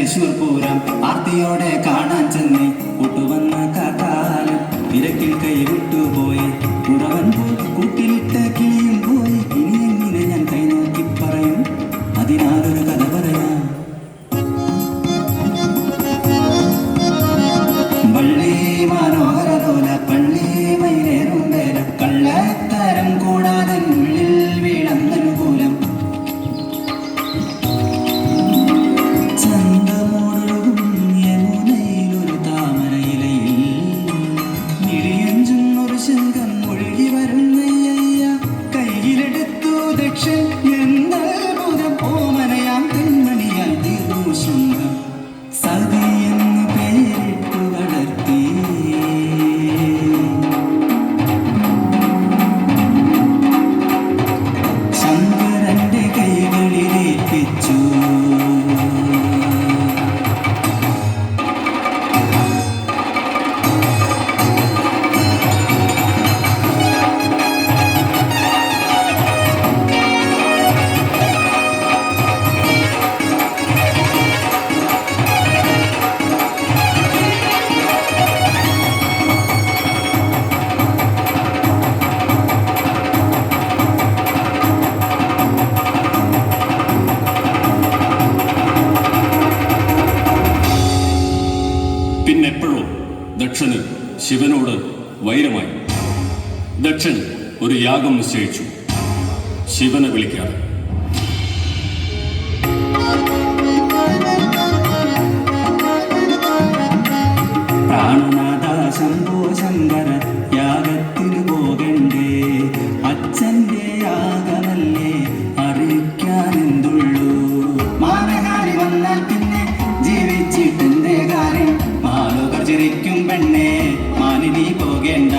തൃശൂർ പൂരം ആർത്തിയോടെ കാണാൻ ചെന്ന് കൂട്ടുവന്ന കാലം തിരക്കിൽ കൈവിട്ടുപോയി കുറവൻ പോയി കൂട്ടിലിട്ട കിളിയും പോയി ഇനി എങ്ങനെ ഞാൻ കൈനോക്കി പറയും അതിനാലൊരു കഥ പറയാം. വള്ളി മനോഹരലോല പള്ളി മൈലേറും വേല കള്ളത്തരം കൂടാതെ ഉള്ളിൽ വീഴന്നനുകൂലം ചന്തമോടൊഴുകും യമുനയിലൊരു താമരയിലയിൽ നിഴിയഞ്ചുന്നൊരു ശങ്കം ഒഴുകി വരുന്നയ്യ കയ്യിലെടുത്തു ദക്ഷൻ എന്നത്ഭുതം ഓമനയാം പെൺമണിയാൽ തീർന്നു ശൃംഗം സതി എന്ന് പേരിട്ടു വളർത്തി ശങ്കരന്റെ കൈകളിലേൽപ്പിച്ചു. പിന്നെപ്പോഴോ ദക്ഷന് ശിവനോട് വൈരമായി. ദക്ഷൻ ഒരു യാഗം നിശ്ചയിച്ചു, ശിവനെ വിളിക്കാതെ. പ്രാണനാഥ ശംഭോ ശങ്കര യാഗത്തിന് പോകണ്ടേ, അച്ഛന്റെ യാഗമല്ലേ അറിയിക്കാനെന്തുള്ളൂ. മാനഹാനി വന്നാൽ പിന്നെ ജീവിച്ചിട്ടെന്തേ കാര്യം, മാലോകർ ചിരിക്കും പെണ്ണെ മാനിനി പോകേണ്ട.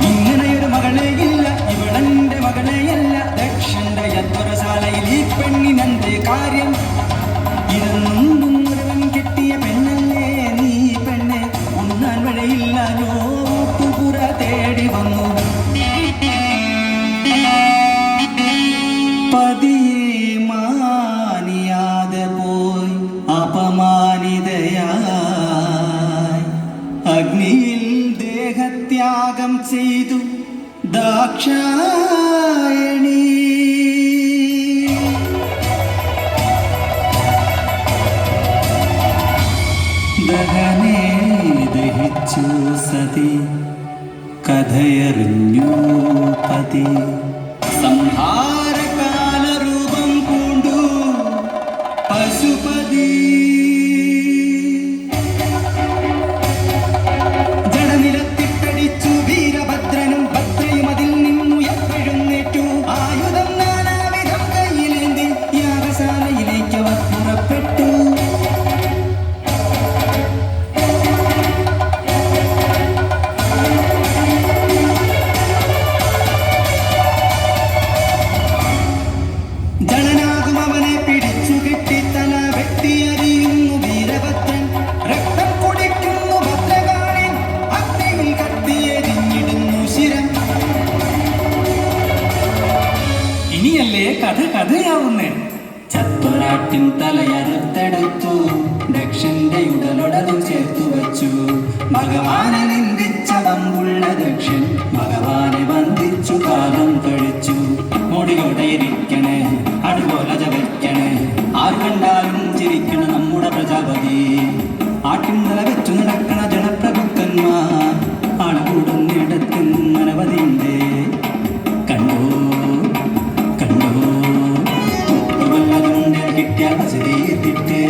ഇങ്ങനെയൊരു മകളെയില്ല, ഇവളെന്റെ മകളെയല്ല. ദക്ഷന്റെ യന്ത്രശാലയിൽ ഈ പെണ്ണിനെന്തേ കാര്യം, ഇതൊന്നും മുഴുവൻ കിട്ടിയ പെണ്ണല്ലേ നീ പെണ്ണെ. ഉണ്ണാൻ വഴിയില്ല നോട്ടുപുര തേടി വന്നു. പതിയെ മാനിയാതെ പോയി അപമാനിതയായി അഗ്നിയിൽ ദേഹത്യാഗം ചെയ്തു ദാക്ഷായണി. ദഹനേ ദഹിച്ചു സതി കഥയറിഞ്ഞു പതി. സംഹാരകാലരൂപം പൂണ്ടു പശുപതി. ജഡനിലത്തിട്ടടിച്ചു വീരഭദ്രനും ഭദ്രയും അതിൽ നിന്നു എഴുന്നേറ്റു. ആയുധം നാനാവിധം കയ്യിലേന്തി യാഗശാലയിലേക്ക് അവർ പുറപ്പെട്ടു. ജഡനാകും അവനെ പിടിച്ചു കെട്ടി തല വെട്ടിയറിയുന്നു വീരഭദ്രൻ. രക്തം കുടിക്കുന്നു ഭദ്രകാളി, അഗ്നിയിൽ കത്തിയെരിഞ്ഞിടുന്നു ശിരം. ഇനിയല്ലേ കഥ കഥയാവുന്നേ. ചത്തൊരാട്ടിൻ തലയറുത്തെടുത്തു, ദക്ഷന്റെ ഉടലൊടതും ചേർത്തു വച്ചു. ഭഗവാനെ നിന്ദിച്ച വമ്പുള്ള ദക്ഷൻ ഭഗവാനെ വന്ദിച്ചു കാലം കഴിച്ചു. മുടിയോടെ ഇരിക്കണേ, അതുപോലെ ജപിക്കണേ, ആര് കണ്ടാലും ചിരിക്കണ നമ്മുടെ പ്രജാപതി. ആട്ടിൻതല വെച്ചു നടക്കണ ജനപ്രഭുക്കന്മാർ ആളുകൂടുന്നിടത്തിൽ അനവധിയുണ്ട്. കണ്ടോ കണ്ടോ വല്ലതുണ്ട് കിട്ടിയാൽ തീർത്തിട്ട്